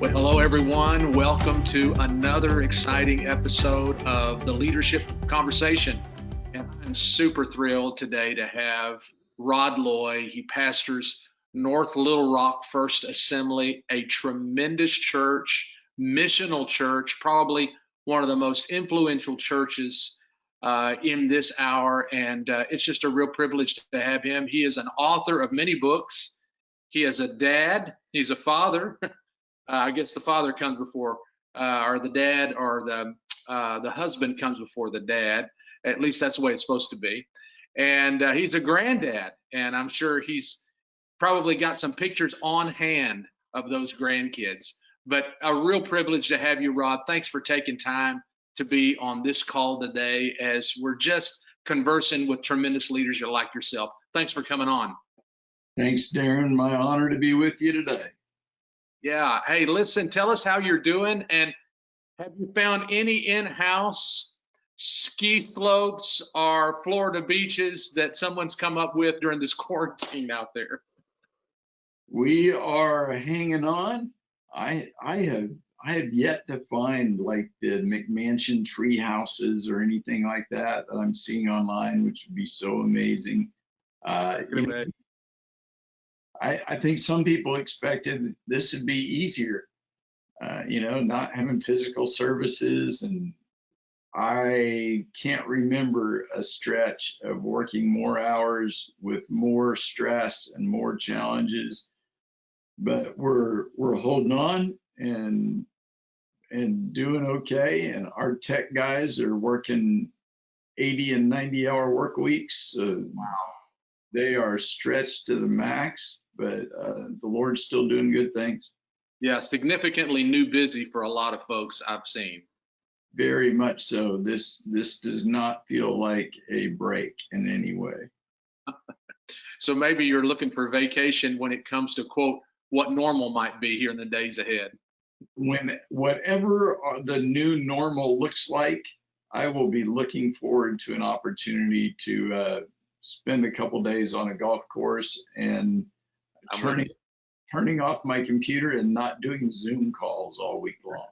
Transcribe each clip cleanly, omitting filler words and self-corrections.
Well, hello, everyone. Welcome to another exciting episode of the Leadership Conversation. And I'm super thrilled today to have Rod Loy. He pastors North Little Rock First Assembly, a tremendous church, missional church, probably one of the most influential churches in this hour. And it's just a real privilege to have him. He is an author of many books. He is a dad. He's a father. I guess the father comes before, or the dad, or the husband comes before the dad. At least that's the way it's supposed to be. And he's a granddad, and I'm sure he's probably got some pictures on hand of those grandkids. But a real privilege to have you, Rod. Thanks for taking time to be on this call today as we're just conversing with tremendous leaders like yourself. Thanks for coming on. Thanks, Darren. My honor to be with you today. Yeah. Hey, listen, tell us how you're doing, and have you found any in-house ski slopes or Florida beaches that someone's come up with during this quarantine out there? We are hanging on. I have yet to find like the McMansion tree houses or anything like that I'm seeing online, which would be so amazing. I think some people expected this would be easier, not having physical services. And I can't remember a stretch of working more hours with more stress and more challenges, but we're holding on and doing okay. And our tech guys are working 80 and 90-hour work weeks. Wow. They are stretched to the max, but the Lord's still doing good things. Yeah, significantly new busy for a lot of folks I've seen. Very much so. This does not feel like a break in any way. So maybe you're looking for vacation when it comes to, quote, what normal might be here in the days ahead. When whatever the new normal looks like, I will be looking forward to an opportunity to spend a couple days on a golf course and turning off my computer and not doing Zoom calls all week long.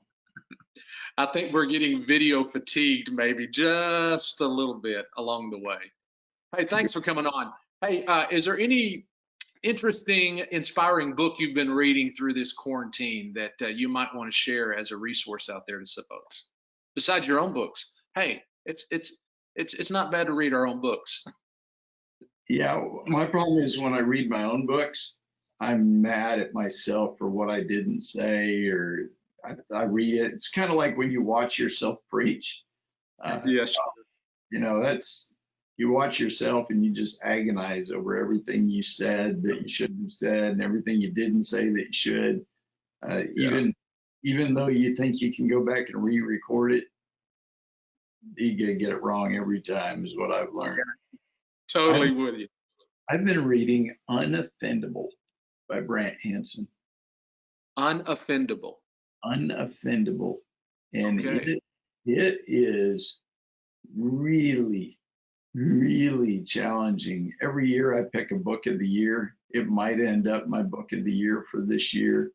I think we're getting video fatigued, maybe just a little bit along the way. Hey, thanks for coming on. Hey, is there any interesting, inspiring book you've been reading through this quarantine that you might want to share as a resource out there to some folks, besides your own books? Hey, it's not bad to read our own books. Yeah, my problem is when I read my own books, I'm mad at myself for what I didn't say, or I read it. It's kind of like when you watch yourself preach. Yes. That's, you watch yourself and you just agonize over everything you said that you shouldn't have said and everything you didn't say that you should. Even though you think you can go back and re-record it, you get it wrong every time, is what I've learned. Totally with you. I've been reading Unoffendable by Brant Hansen. Unoffendable. Unoffendable. And okay. it is really, really challenging. Every year I pick a book of the year. It might end up my book of the year for this year.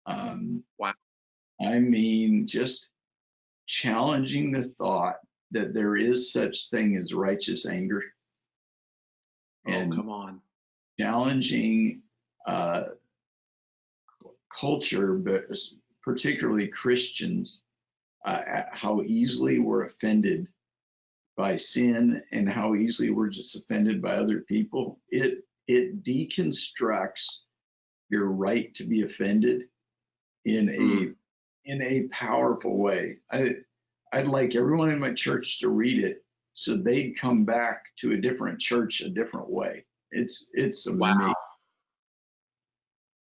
Wow. I mean, just challenging the thought that there is such thing as righteous anger. And come on. Challenging culture, but particularly Christians, how easily we're offended by sin and how easily we're just offended by other people. It deconstructs your right to be offended in a powerful way. I'd like everyone in my church to read it so they'd come back to a different church a different way. It's amazing.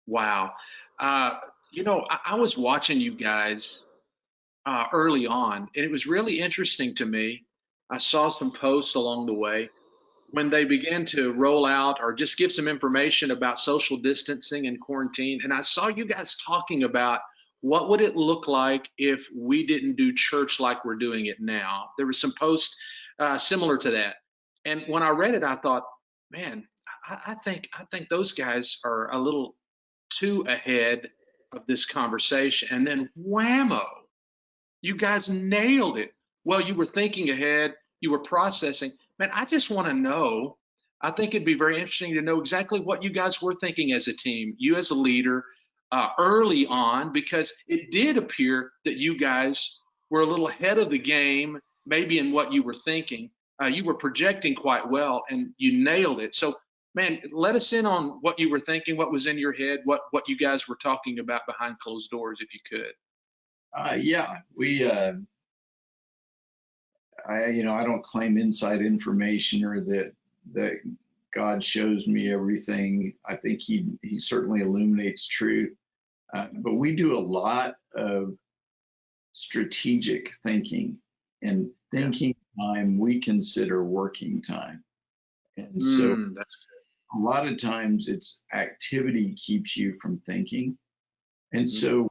Wow. I was watching you guys early on, and it was really interesting to me. I saw some posts along the way when they began to roll out or just give some information about social distancing and quarantine. And I saw you guys talking about what would it look like if we didn't do church like we're doing it now. There was some posts similar to that. And when I read it, I thought, man, I think those guys are a little too ahead of this conversation. And then whammo, you guys nailed it. Well, you were thinking ahead, you were processing. Man, I just want to know. I think it'd be very interesting to know exactly what you guys were thinking as a team, you as a leader, early on, because it did appear that you guys were a little ahead of the game, maybe in what you were thinking. You were projecting quite well, and you nailed it. So, man, let us in on what you were thinking, what was in your head, what you guys were talking about behind closed doors, if you could. Yeah, I don't claim inside information or that God shows me everything. I think he certainly illuminates truth. But we do a lot of strategic thinking, and Yeah. thinking time we consider working time. And so That's a lot of times it's activity keeps you from thinking. And good. so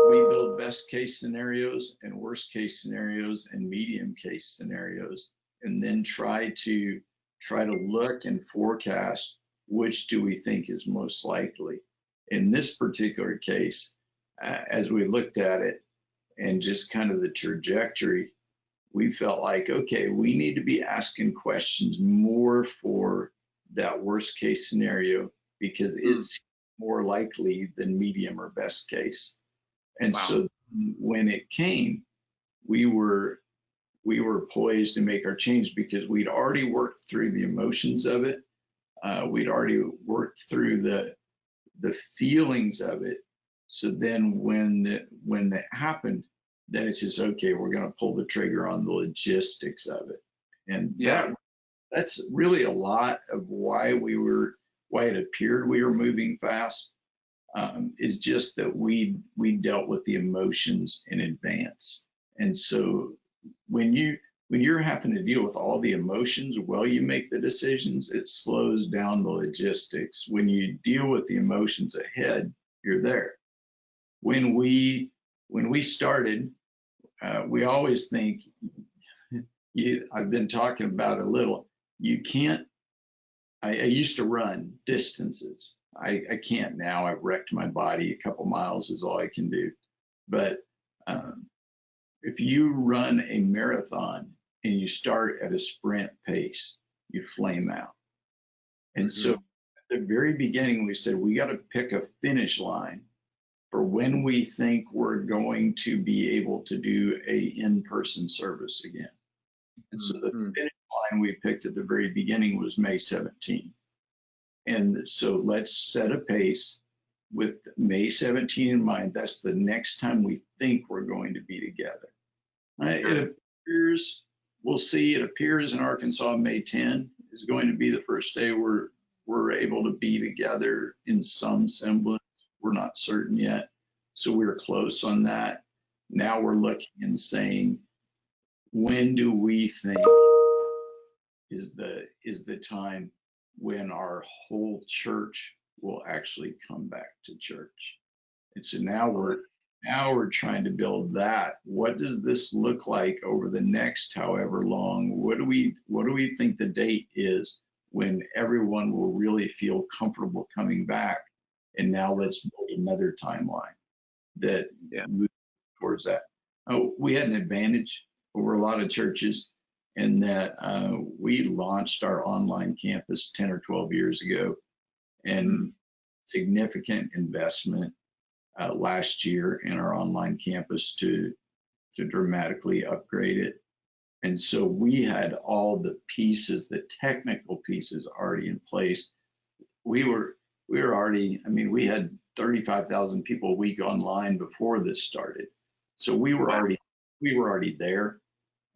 we build best case scenarios and worst case scenarios and medium case scenarios, and then try to look and forecast which do we think is most likely. In this particular case, as we looked at it and just kind of the trajectory, we felt like, okay, we need to be asking questions more for that worst case scenario because Mm, it's more likely than medium or best case. And wow. so when it came, we were we were poised to make our change because we'd already worked through the emotions of it. We'd already worked through the feelings of it. So then when that happened, then it's just okay. We're going to pull the trigger on the logistics of it, and Yeah. that's really a lot of why it appeared we were moving fast, is just that we dealt with the emotions in advance. And so when you're having to deal with all the emotions while you make the decisions, it slows down the logistics. When you deal with the emotions ahead, you're there. When we started, we always think I've been talking about it a little. You can't. I used to run distances. I can't now. I've wrecked my body. A couple miles is all I can do. But um, if you run a marathon and you start at a sprint pace, you flame out. And so Hmm. at the very beginning, we said we got to pick a finish line for when we think we're going to be able to do a in-person service again. And so the Hmm. finish line we picked at the very beginning was May 17th. And so let's set a pace with May 17 in mind. That's the next time we think we're going to be together. Got it. It appears, we'll see, it appears in Arkansas, May 10 is going to be the first day we're able to be together in some semblance. We're not certain yet. So we're close on that. Now we're looking and saying, when do we think is the time when our whole church will actually come back to church? And so now we're trying to build that. What does this look like over the next however long? What do we think the date is when everyone will really feel comfortable coming back? And now let's build another timeline that Yeah. moves towards that. Oh, we had an advantage over a lot of churches in that we launched our online campus 10 or 12 years ago, Mm, and significant investment last year in our online campus to dramatically upgrade it. And so we had all the pieces, the technical pieces already in place. We were already, I mean, we had 35,000 people a week online before this started. So we were wow. already we were already there.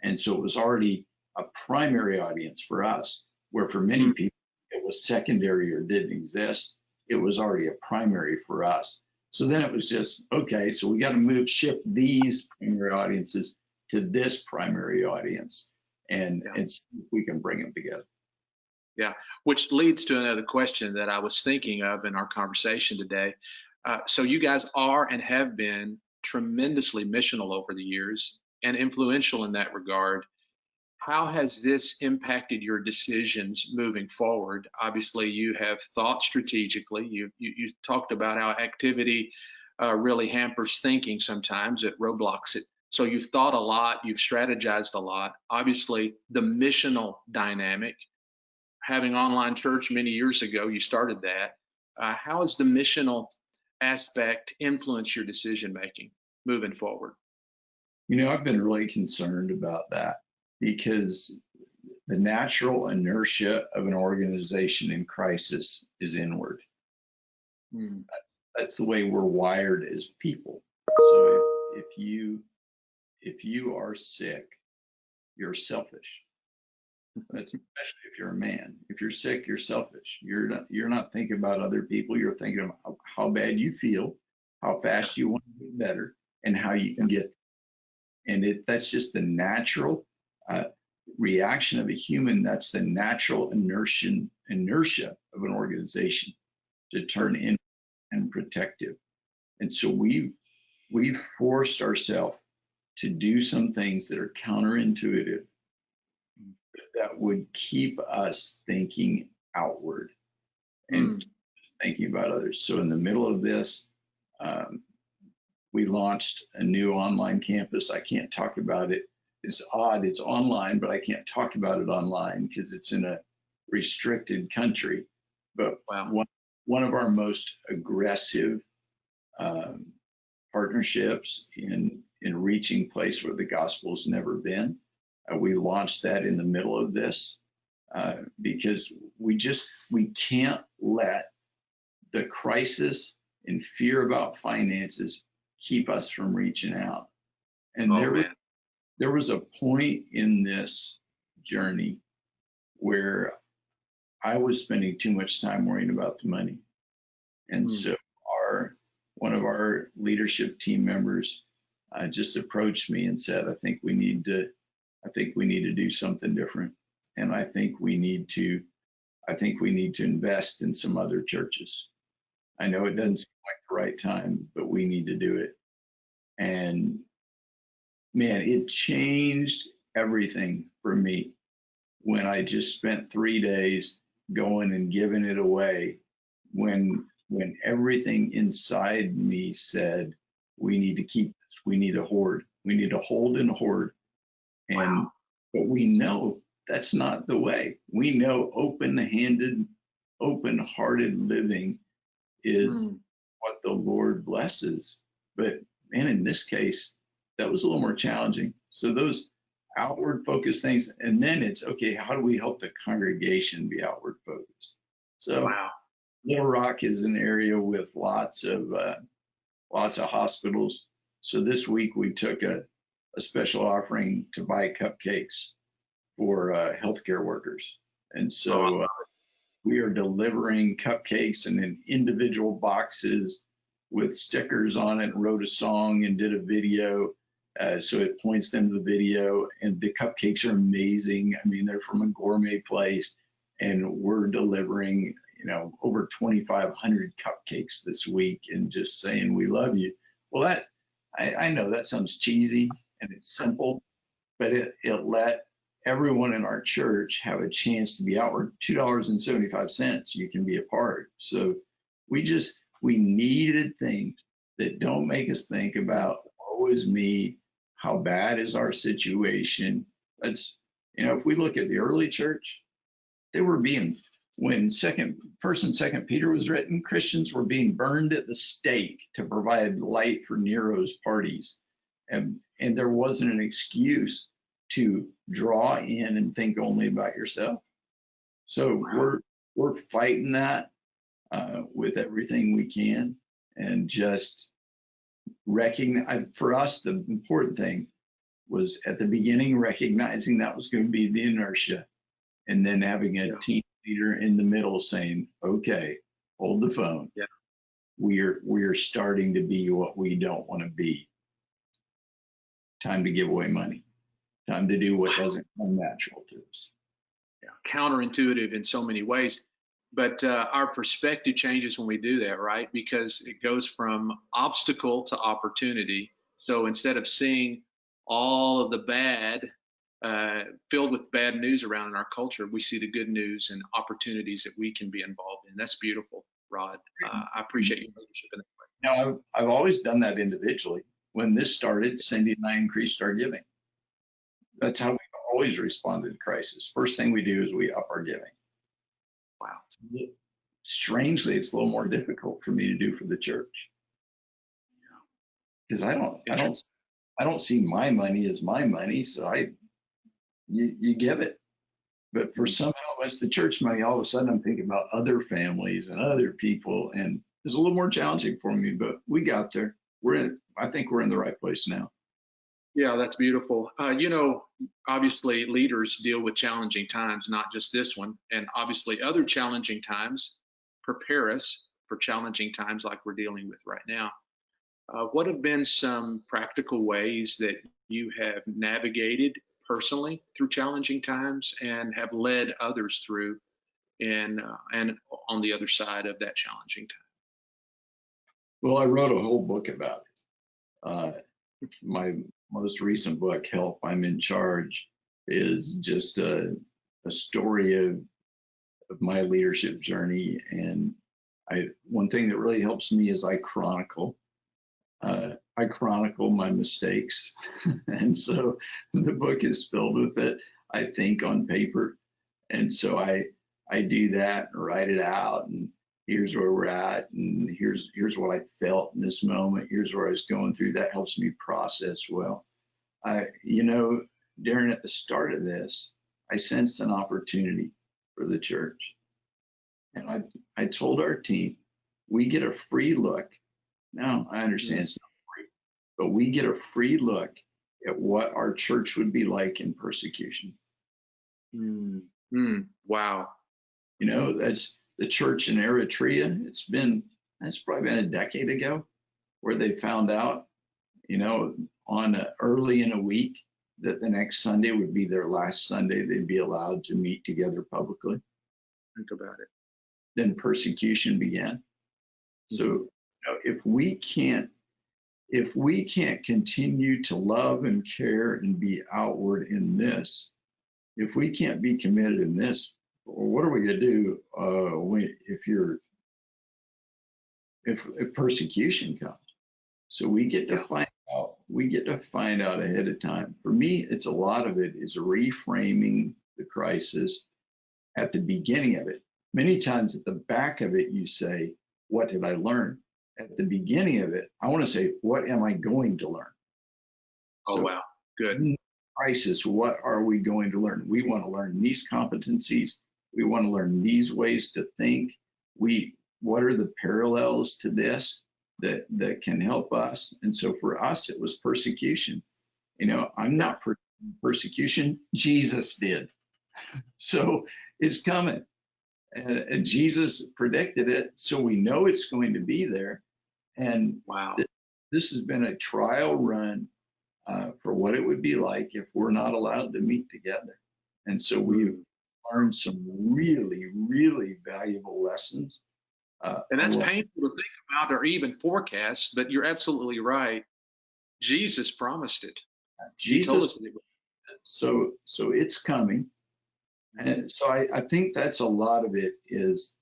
And so it was already a primary audience for us, where for many Mm, people it was secondary or didn't exist. It was already a primary for us. So then it was just, okay, so we got to shift these primary audiences to this primary audience, yeah. and see if we can bring them together. Yeah. Which leads to another question that I was thinking of in our conversation today. So you guys are and have been tremendously missional over the years and influential in that regard. How has this impacted your decisions moving forward? Obviously, you have thought strategically. You talked about how activity really hampers thinking sometimes. It roadblocks it. So you've thought a lot. You've strategized a lot. Obviously, the missional dynamic, having online church many years ago, you started that. How has the missional aspect influenced your decision making moving forward? I've been really concerned about that because the natural inertia of an organization in crisis is inward. Hmm. That's the way we're wired as people. So if you are sick, you're selfish. That's especially if you're a man. If you're sick, you're selfish. You're not thinking about other people. You're thinking about how bad you feel, how Yeah. fast you want to get better, and how you can get. And that's just the natural uh, reaction of a human. That's the natural inertia of an organization to turn in and protective. And so we've forced ourselves to do some things that are counterintuitive that would keep us thinking outward and Hmm. thinking about others. So in the middle of this, um, we launched a new online campus. I can't talk about it. It's odd. It's online, but I can't talk about it online because it's in a restricted country. But Wow. one of our most aggressive um, partnerships in reaching place where the gospel's never been. We launched that in the middle of this because we can't let the crisis and fear about finances keep us from reaching out. And Oh there man. there was a point in this journey where I was spending too much time worrying about the money. And Hmm. so our one of our leadership team members just approached me and said, I think we need to do something different. And I think we need to invest in some other churches. I know it doesn't seem like the right time, but we need to do it. And man, it changed everything for me when I just spent 3 days going and giving it away when everything inside me said, we need to keep this, we need to hoard, we need to hold and hoard. Wow. And but we know that's not the way. We know open-handed, open-hearted living is Hmm. what the Lord blesses. But man, in this case, that was a little more challenging. So those outward focused things, and then it's okay, how do we help the congregation be outward focused? So Wow. Little Rock is an area with lots of hospitals. So this week we took a special offering to buy cupcakes for healthcare workers. And Oh, so we are delivering cupcakes and in individual boxes with stickers on it, and wrote a song and did a video. So it points them to the video, and the cupcakes are amazing. I mean, they're from a gourmet place, and we're delivering, over 2,500 cupcakes this week, and just saying we love you. Well, I know that sounds cheesy and it's simple, but it let everyone in our church have a chance to be outward. $2.75, you can be a part. So we needed things that don't make us think about, woe is me, how bad is our situation. That's, if we look at the early church, they were being, when first and second Peter was written, Christians were being burned at the stake to provide light for Nero's parties. And there wasn't an excuse to draw in and think only about yourself. So wow. we're fighting that with everything we can, and just recognize, for us, the important thing was at the beginning recognizing that was going to be the inertia, and then having a Yeah. team leader in the middle saying, okay, hold the phone. Yeah. We're starting to be what we don't want to be. Time to give away money. Time to do what Wow. doesn't come natural to us. Yeah. Counterintuitive in so many ways. But our perspective changes when we do that, right? Because it goes from obstacle to opportunity. So instead of seeing all of the bad, filled with bad news around in our culture, we see the good news and opportunities that we can be involved in. That's beautiful, Rod. I appreciate your leadership in that way. Now, I've always done that individually. When this started, Cindy and I increased our giving. That's how we always responded to crisis. First thing we do is we up our giving. Wow. Strangely, it's a little more difficult for me to do for the church because I don't see my money as my money. So you give it. But for somehow it's the church money, all of a sudden I'm thinking about other families and other people, and it's a little more challenging for me, but we got there. I think we're in the right place now. Yeah, that's beautiful. Obviously leaders deal with challenging times, not just this one. And obviously other challenging times prepare us for challenging times like we're dealing with right now. What have been some practical ways that you have navigated personally through challenging times and have led others through and on the other side of that challenging time? Well, I wrote a whole book about it. My most recent book, Help, I'm in Charge, is just a story of my leadership journey. And one thing that really helps me is I chronicle my mistakes. And so the book is filled with it, I think, on paper. And so I do that and write it out, and here's where we're at, and here's what I felt in this moment. Here's where I was going through. That helps me process well. Darren, at the start of this, I sensed an opportunity for the church. And I told our team, we get a free look. Now, I understand it's not free, but we get a free look at what our church would be like in persecution. Wow. That's the church in Eritrea. That's probably been a decade ago where they found out, early in a week that the next Sunday would be their last Sunday they'd be allowed to meet together publicly. Think about it. Then persecution began. So if we can't continue to love and care and be outward in this, if we can't be committed in this, what are we going to do if persecution comes? So we get to find out. We get to find out ahead of time. For me, it's a lot of it is reframing the crisis at the beginning of it. Many times at the back of it, you say, "What did I learn?" At the beginning of it, I want to say, "What am I going to learn?" Oh, wow. Good. Crisis, what are we going to learn? We want to learn these competencies. We want to learn these ways to think. What are the parallels to this that can help us? And so for us, it was persecution. I'm not persecution. Jesus did. So it's coming. And Jesus predicted it. So we know it's going to be there. And wow, this has been a trial run for what it would be like if we're not allowed to meet together. And so we've learned some really, really valuable lessons. And that's painful to think about or even forecast, but you're absolutely right. Jesus promised it. Jesus told us that it would. So it's coming. And so I think that's a lot of it is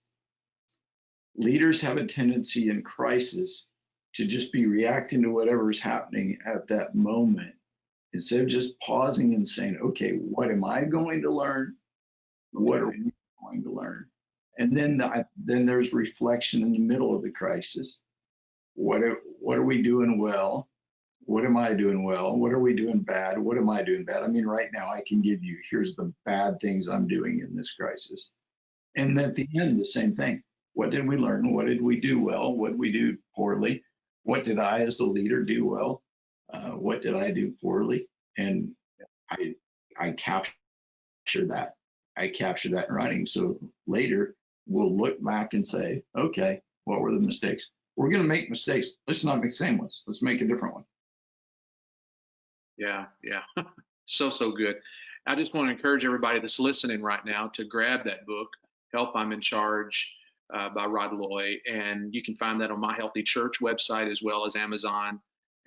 leaders have a tendency in crisis to just be reacting to whatever's happening at that moment instead of just pausing and saying, okay, what am I going to learn? What are we going to learn? And then there's reflection in the middle of the crisis. What are we doing well? What am I doing well? What are we doing bad? What am I doing bad? I mean, right now I can give you, here's the bad things I'm doing in this crisis. And at the end, the same thing. What did we learn? What did we do well? What did we do poorly? What did I as the leader do well? What did I do poorly? And I capture that. I capture that in writing. So later we'll look back and say, okay, what were the mistakes? We're going to make mistakes. Let's not make the same ones. Let's make a different one. Yeah. So good. I just want to encourage everybody that's listening right now to grab that book, Help, I'm in Charge, by Rod Loy. And you can find that on My Healthy Church website as well as Amazon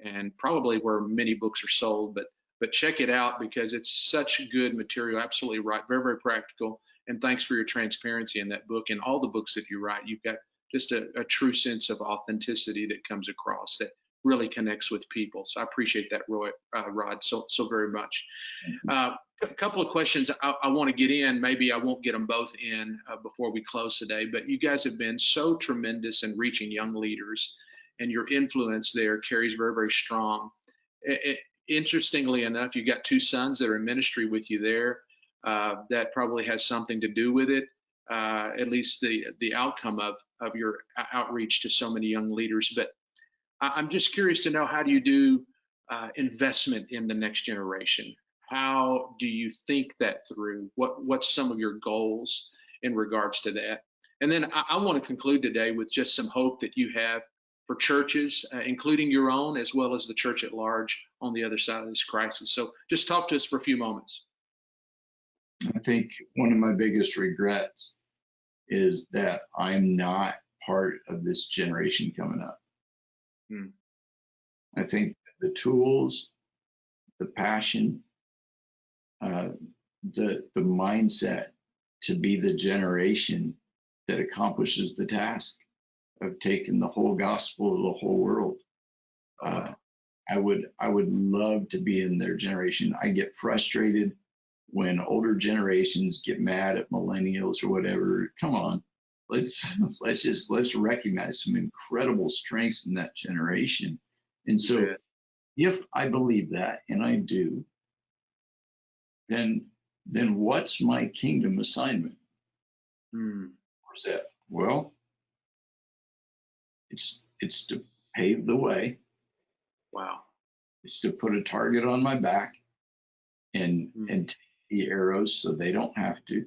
and probably where many books are sold. But but check it out because it's such good material. Absolutely right. Very, very practical. And thanks for your transparency in that book and all the books that you write. You've got just a true sense of authenticity that comes across that really connects with people. So I appreciate that, Rod, so very much. A couple of questions I want to get in. Maybe I won't get them both in before we close today, but you guys have been so tremendous in reaching young leaders, and your influence there carries very, very strong. Interestingly enough, you've got two sons that are in ministry with you there. That probably has something to do with it, at least the outcome of your outreach to so many young leaders. But I'm just curious to know, how do you do investment in the next generation? How do you think that through? What's some of your goals in regards to that? And then I want to conclude today with just some hope that you have for churches, including your own, as well as the church at large on the other side of this crisis. So just talk to us for a few moments. I think one of my biggest regrets is that I'm not part of this generation coming up. I think the tools, the passion, the mindset to be the generation that accomplishes the task of taking the whole gospel to the whole world. I would love to be in their generation. I get frustrated when older generations get mad at millennials or whatever. Come on, let's recognize some incredible strengths in that generation. And so if I believe that, and I do, then what's my kingdom assignment? Where's that? Well, it's to pave the way. Wow. It's to put a target on my back and take the arrows so they don't have to.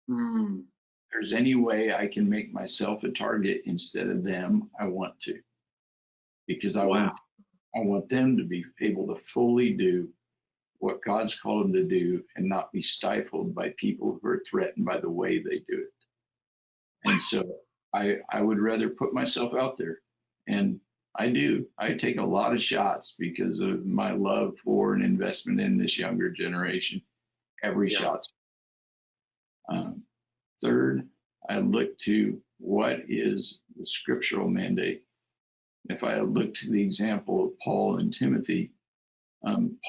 If there's any way I can make myself a target instead of them, I want to, because I want them to be able to fully do what God's called them to do and not be stifled by people who are threatened by the way they do it. And so I would rather put myself out there. And I do. I take a lot of shots because of my love for and investment in this younger generation. Every shot's. Third, I look to what is the scriptural mandate. If I look to the example of Paul and Timothy,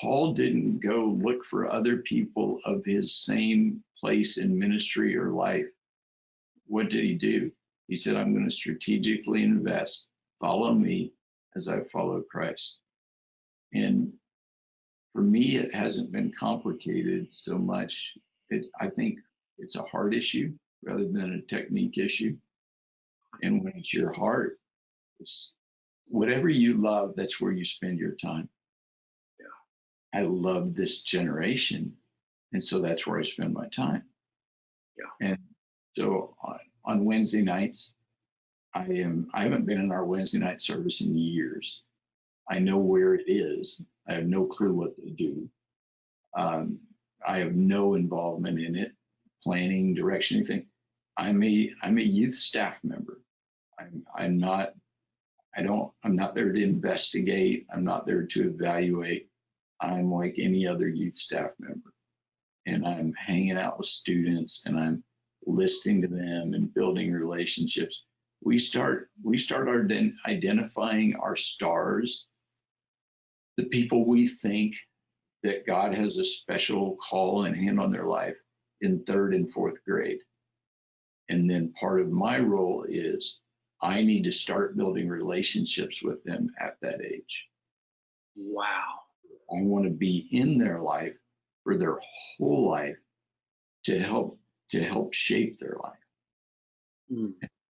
Paul didn't go look for other people of his same place in ministry or life. What did he do? He said, I'm going to strategically invest. Follow me as I follow Christ. And for me, it hasn't been complicated so much. I think it's a heart issue rather than a technique issue. And when it's your heart, it's whatever you love, that's where you spend your time. I love this generation, and so that's where I spend my time. And so on Wednesday nights, I haven't been in our Wednesday night service in years. I know where it is. I have no clue what they do. I have no involvement in it, planning, direction, anything. I'm a youth staff member. I'm not there to investigate. I'm not there to evaluate. I'm like any other youth staff member, and I'm hanging out with students and I'm listening to them and building relationships. We start identifying our stars, the people we think that God has a special call and hand on their life in third and fourth grade. And then part of my role is I need to start building relationships with them at that age. Wow. I want to be in their life for their whole life to help shape their life.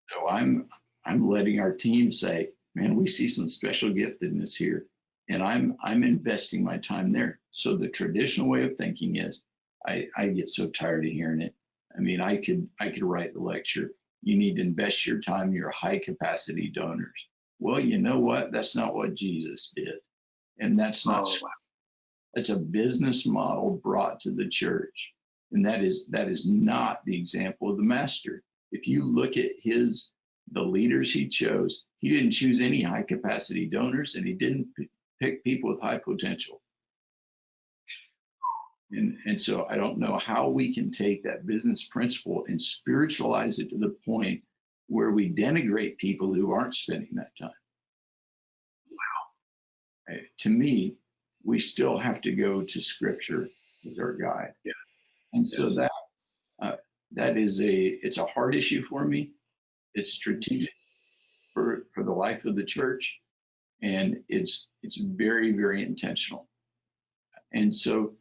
So I'm letting our team say, man, we see some special giftedness here, and I'm investing my time there. So the traditional way of thinking is, I get so tired of hearing it. I mean, I could write the lecture. You need to invest your time in your high capacity donors. Well, you know what? That's not what Jesus did, and that's not. That's a business model brought to the church. And that is not the example of the master. If you look at the leaders he chose, he didn't choose any high capacity donors, and he didn't pick people with high potential. And so I don't know how we can take that business principle and spiritualize it to the point where we denigrate people who aren't spending that time. To me, we still have to go to Scripture as our guide. Yeah. And so uh, it's a hard issue for me. It's strategic for the life of the church, and it's very, very intentional. And so,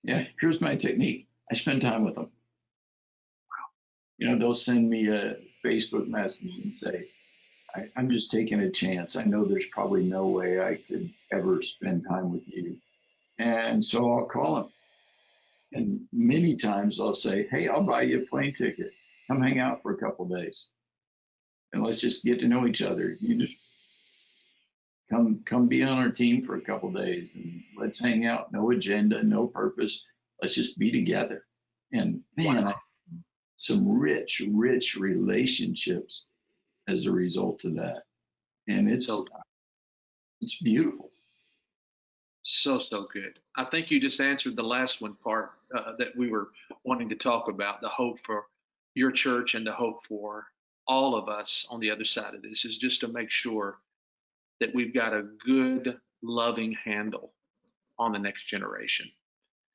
yeah, here's my technique. I spend time with them. They'll send me a Facebook message and say, I'm just taking a chance. I know there's probably no way I could ever spend time with you. And so I'll call them. And many times I'll say, hey, I'll buy you a plane ticket. Come hang out for a couple of days. And let's just get to know each other. You just come be on our team for a couple of days and let's hang out. No agenda, no purpose. Let's just be together. And man, some rich relationships as a result of that. And it's beautiful. So good. I think you just answered the last one part that we were wanting to talk about. The hope for your church and the hope for all of us on the other side of this is just to make sure that we've got a good, loving handle on the next generation.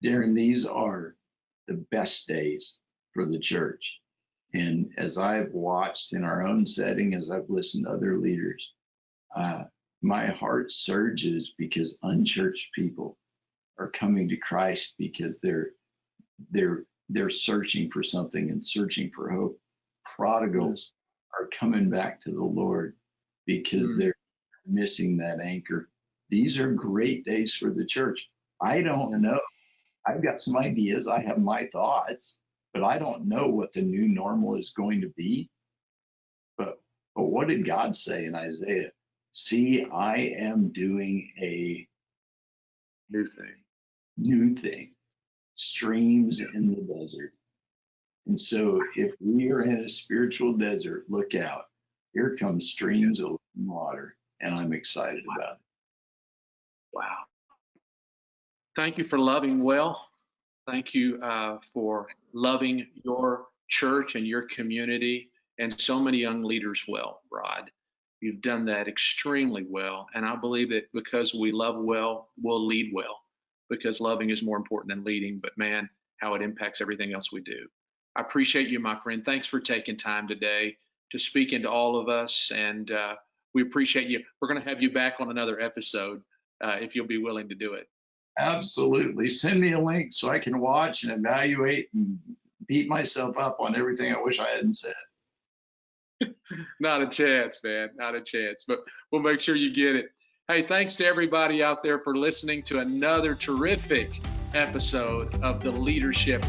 Darren, these are the best days for the church. And as I've watched in our own setting, as I've listened to other leaders, my heart surges because unchurched people are coming to Christ because they're searching for something and searching for hope. Prodigals are coming back to the Lord because they're missing that anchor. These are great days for the church. I don't know. I've got some ideas. I have my thoughts, but I don't know what the new normal is going to be. But what did God say in Isaiah? See, I am doing a new thing, streams in the desert. And so if we are in a spiritual desert, look out. Here comes streams of water, and I'm excited about it. Wow. Thank you for loving well. Thank you for loving your church and your community and so many young leaders well, Rod. You've done that extremely well. And I believe that because we love well, we'll lead well, because loving is more important than leading. But man, how it impacts everything else we do. I appreciate you, my friend. Thanks for taking time today to speak into all of us. And we appreciate you. We're going to have you back on another episode if you'll be willing to do it. Absolutely. Send me a link so I can watch and evaluate and beat myself up on everything I wish I hadn't said. Not a chance, man. Not a chance. But we'll make sure you get it. Hey, thanks to everybody out there for listening to another terrific episode of the Leadership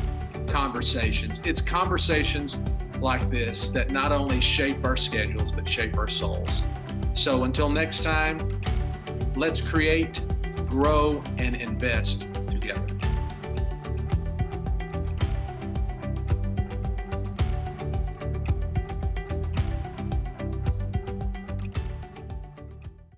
Conversations. It's conversations like this that not only shape our schedules, but shape our souls. So until next time, let's create, grow, and invest together.